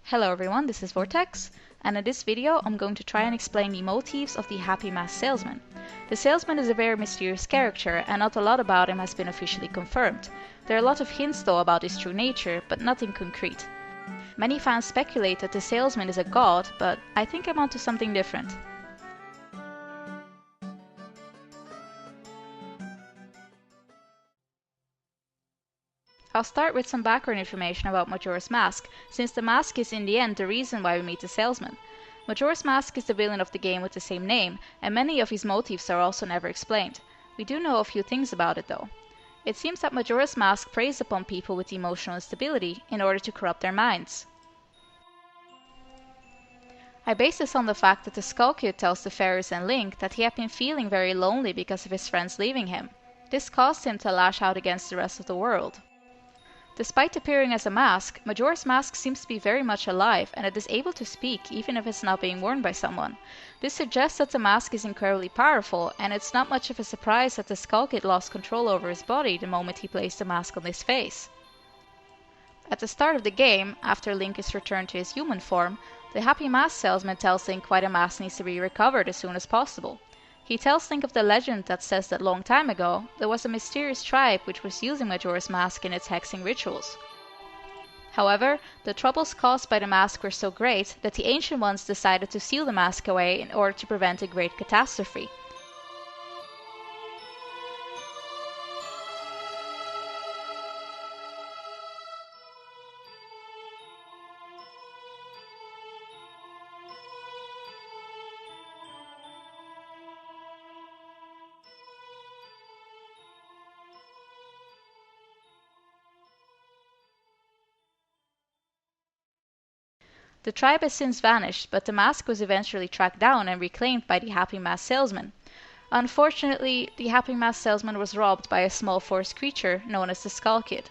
Hello everyone, this is Vortex, and in this video I'm going to try and explain the motifs of the Happy Mask Salesman. The Salesman is a very mysterious character and not a lot about him has been officially confirmed. There are a lot of hints though about his true nature, but nothing concrete. Many fans speculate that the Salesman is a god, but I think I'm onto something different. I'll start with some background information about Majora's Mask, since the mask is in the end the reason why we meet the Salesman. Majora's Mask is the villain of the game with the same name, and many of his motives are also never explained. We do know a few things about it though. It seems that Majora's Mask preys upon people with emotional instability in order to corrupt their minds. I base this on the fact that the Skull Kid tells the fairies and Link that he had been feeling very lonely because of his friends leaving him. This caused him to lash out against the rest of the world. Despite appearing as a mask, Majora's Mask seems to be very much alive and it is able to speak even if it's not being worn by someone. This suggests that the mask is incredibly powerful, and it's not much of a surprise that the Skull Kid lost control over his body the moment he placed the mask on his face. At the start of the game, after Link is returned to his human form, the Happy Mask Salesman tells Link why the mask needs to be recovered as soon as possible. He tells Link of the legend that says that long time ago, there was a mysterious tribe which was using Majora's Mask in its hexing rituals. However, the troubles caused by the mask were so great that the Ancient Ones decided to seal the mask away in order to prevent a great catastrophe. The tribe has since vanished, but the mask was eventually tracked down and reclaimed by the Happy Mask Salesman. Unfortunately, the Happy Mask Salesman was robbed by a small forest creature known as the Skull Kid.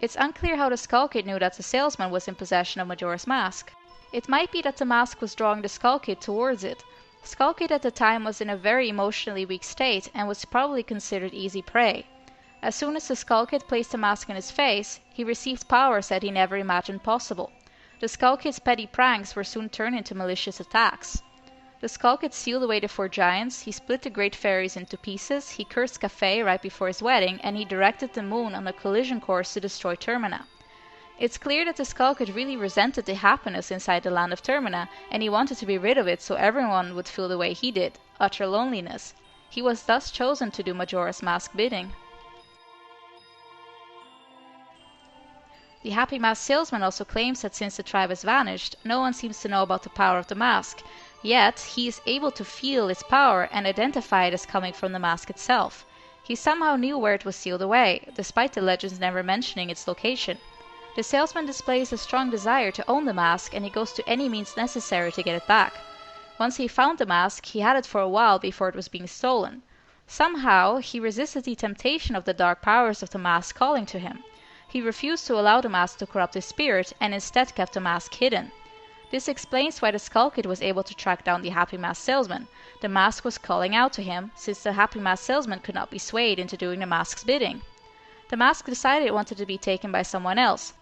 It's unclear how the Skull Kid knew that the Salesman was in possession of Majora's Mask. It might be that the mask was drawing the Skull Kid towards it. Skull Kid at the time was in a very emotionally weak state and was probably considered easy prey. As soon as the Skull Kid placed the mask on his face, he received powers that he never imagined possible. The Skull Kid's petty pranks were soon turned into malicious attacks. The Skull Kid sealed away the 4 giants, he split the great fairies into pieces, he cursed Café right before his wedding, and he directed the moon on a collision course to destroy Termina. It's clear that the Skull Kid really resented the happiness inside the land of Termina, and he wanted to be rid of it so everyone would feel the way he did, utter loneliness. He was thus chosen to do Majora's Mask bidding. The Happy Mask Salesman also claims that since the tribe has vanished, no one seems to know about the power of the mask. Yet, he is able to feel its power and identify it as coming from the mask itself. He somehow knew where it was sealed away, despite the legends never mentioning its location. The salesman displays a strong desire to own the mask, and he goes to any means necessary to get it back. Once he found the mask, he had it for a while before it was being stolen. Somehow, he resisted the temptation of the dark powers of the mask calling to him. He refused to allow the mask to corrupt his spirit and instead kept the mask hidden. This explains why the Skull Kid was able to track down the Happy Mask Salesman. The mask was calling out to him, since the Happy Mask Salesman could not be swayed into doing the mask's bidding. The mask decided it wanted to be taken by someone else.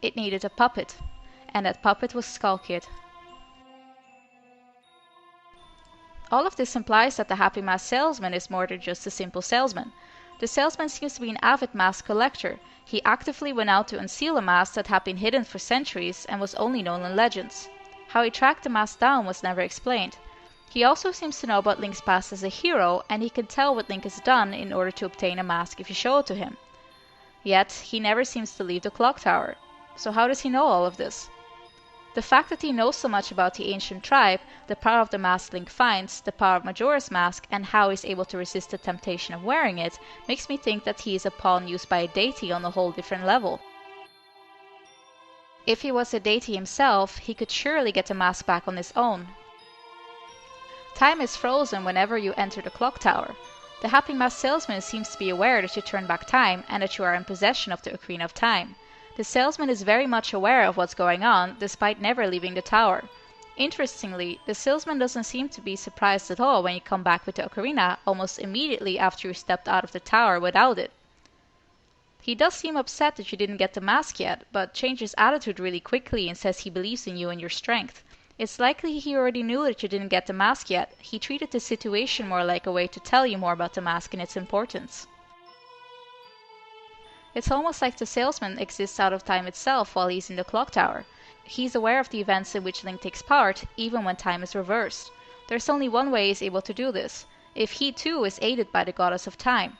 It needed a puppet, and that puppet was Skull Kid. All of this implies that the Happy Mask Salesman is more than just a simple salesman. The salesman seems to be an avid mask collector. He actively went out to unseal a mask that had been hidden for centuries and was only known in legends. How he tracked the mask down was never explained. He also seems to know about Link's past as a hero, and he can tell what Link has done in order to obtain a mask if you show it to him. Yet, he never seems to leave the clock tower. So how does he know all of this? The fact that he knows so much about the ancient tribe, the power of the mask Link finds, the power of Majora's Mask, and how he's able to resist the temptation of wearing it, makes me think that he is a pawn used by a deity on a whole different level. If he was a deity himself, he could surely get the mask back on his own. Time is frozen whenever you enter the clock tower. The Happy Mask Salesman seems to be aware that you turn back time and that you are in possession of the Ocarina of Time. The salesman is very much aware of what's going on, despite never leaving the tower. Interestingly, the salesman doesn't seem to be surprised at all when you come back with the ocarina almost immediately after you stepped out of the tower without it. He does seem upset that you didn't get the mask yet, but changes attitude really quickly and says he believes in you and your strength. It's likely he already knew that you didn't get the mask yet. He treated the situation more like a way to tell you more about the mask and its importance. It's almost like the salesman exists out of time itself while he's in the clock tower. He's aware of the events in which Link takes part, even when time is reversed. There's only one way he's able to do this, if he too is aided by the goddess of time.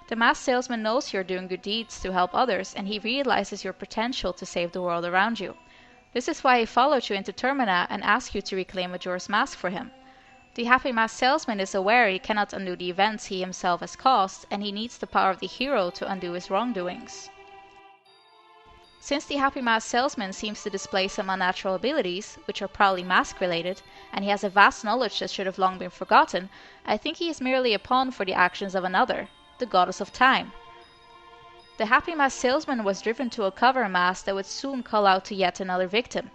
The masked salesman knows you're doing good deeds to help others, and he realizes your potential to save the world around you. This is why he followed you into Termina and asked you to reclaim Majora's Mask for him. The happy masked salesman is aware he cannot undo the events he himself has caused, and he needs the power of the hero to undo his wrongdoings. Since the happy masked salesman seems to display some unnatural abilities, which are probably mask-related, and he has a vast knowledge that should have long been forgotten, I think he is merely a pawn for the actions of another, the goddess of time. The happy masked salesman was driven to uncover a mask that would soon call out to yet another victim.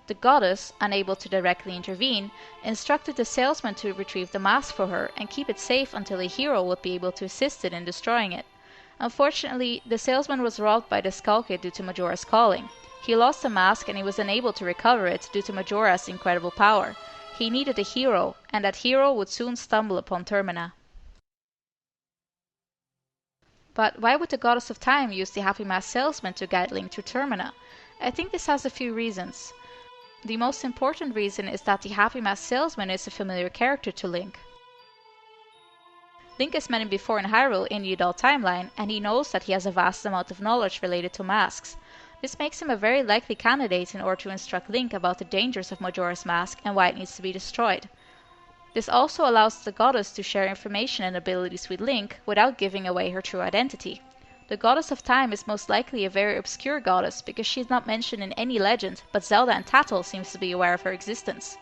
The goddess, unable to directly intervene, instructed the salesman to retrieve the mask for her and keep it safe until a hero would be able to assist it in destroying it. Unfortunately, the salesman was robbed by the Skull Kid due to Majora's calling. He lost the mask and he was unable to recover it due to Majora's incredible power. He needed a hero, and that hero would soon stumble upon Termina. But why would the goddess of time use the happy masked salesman to guide Link to Termina? I think this has a few reasons. The most important reason is that the happy masked salesman is a familiar character to Link. Link has met him before in Hyrule in the adult timeline, and he knows that he has a vast amount of knowledge related to masks. This makes him a very likely candidate in order to instruct Link about the dangers of Majora's Mask and why it needs to be destroyed. This also allows the goddess to share information and abilities with Link without giving away her true identity. The goddess of time is most likely a very obscure goddess because she is not mentioned in any legend, but Zelda and Tatl seems to be aware of her existence.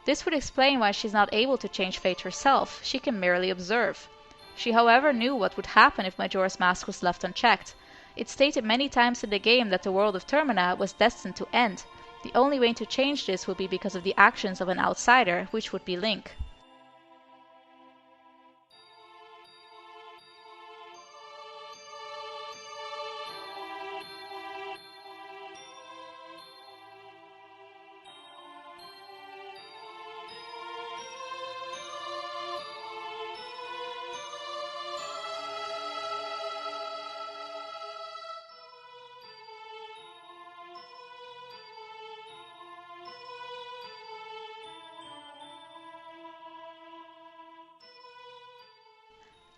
This would explain why she is not able to change fate herself, she can merely observe. She however knew what would happen if Majora's Mask was left unchecked. It's stated many times in the game that the world of Termina was destined to end. The only way to change this would be because of the actions of an outsider, which would be Link.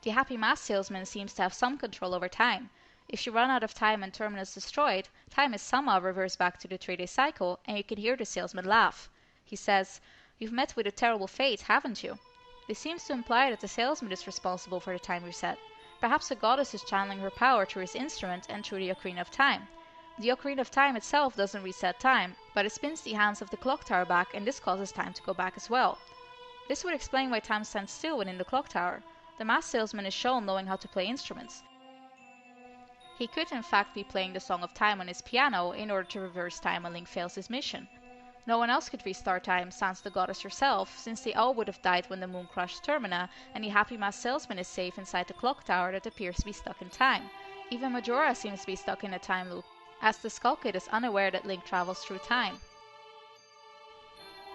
The happy mask salesman seems to have some control over time. If you run out of time and Termina is destroyed, time is somehow reversed back to the 3-day cycle, and you can hear the salesman laugh. He says, "You've met with a terrible fate, haven't you?" This seems to imply that the salesman is responsible for the time reset. Perhaps the goddess is channeling her power through his instrument and through the Ocarina of Time. The Ocarina of Time itself doesn't reset time, but it spins the hands of the clock tower back, and this causes time to go back as well. This would explain why time stands still within the clock tower. The masked salesman is shown knowing how to play instruments. He could in fact be playing the Song of Time on his piano in order to reverse time when Link fails his mission. No one else could restart time, sans the goddess herself, since they all would have died when the moon crushed Termina, and the happy masked salesman is safe inside the clock tower that appears to be stuck in time. Even Majora seems to be stuck in a time loop, as the Skull Kid is unaware that Link travels through time.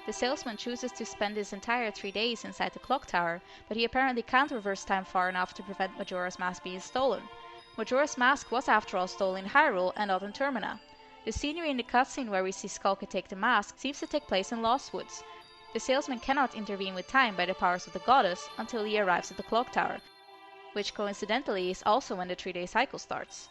The salesman chooses to spend his entire 3 days inside the clock tower, but he apparently can't reverse time far enough to prevent Majora's Mask being stolen. Majora's Mask was after all stolen in Hyrule and not in Termina. The scenery in the cutscene where we see Skull Kid take the mask seems to take place in Lost Woods. The salesman cannot intervene with time by the powers of the goddess until he arrives at the clock tower, which coincidentally is also when the 3-day cycle starts.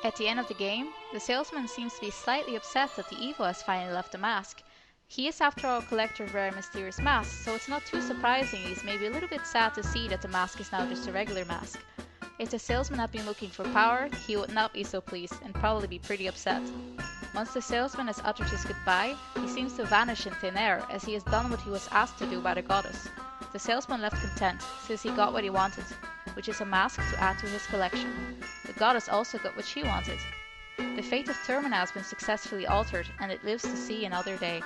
At the end of the game, the salesman seems to be slightly upset that the evil has finally left the mask. He is after all a collector of rare mysterious masks, so it's not too surprising he's maybe a little bit sad to see that the mask is now just a regular mask. If the salesman had been looking for power, he would not be so pleased and probably be pretty upset. Once the salesman has uttered his goodbye, he seems to vanish in thin air as he has done what he was asked to do by the goddess. The salesman left content, since he got what he wanted, which is a mask to add to his collection. The goddess also got what she wanted. The fate of Termina has been successfully altered, and it lives to see another day.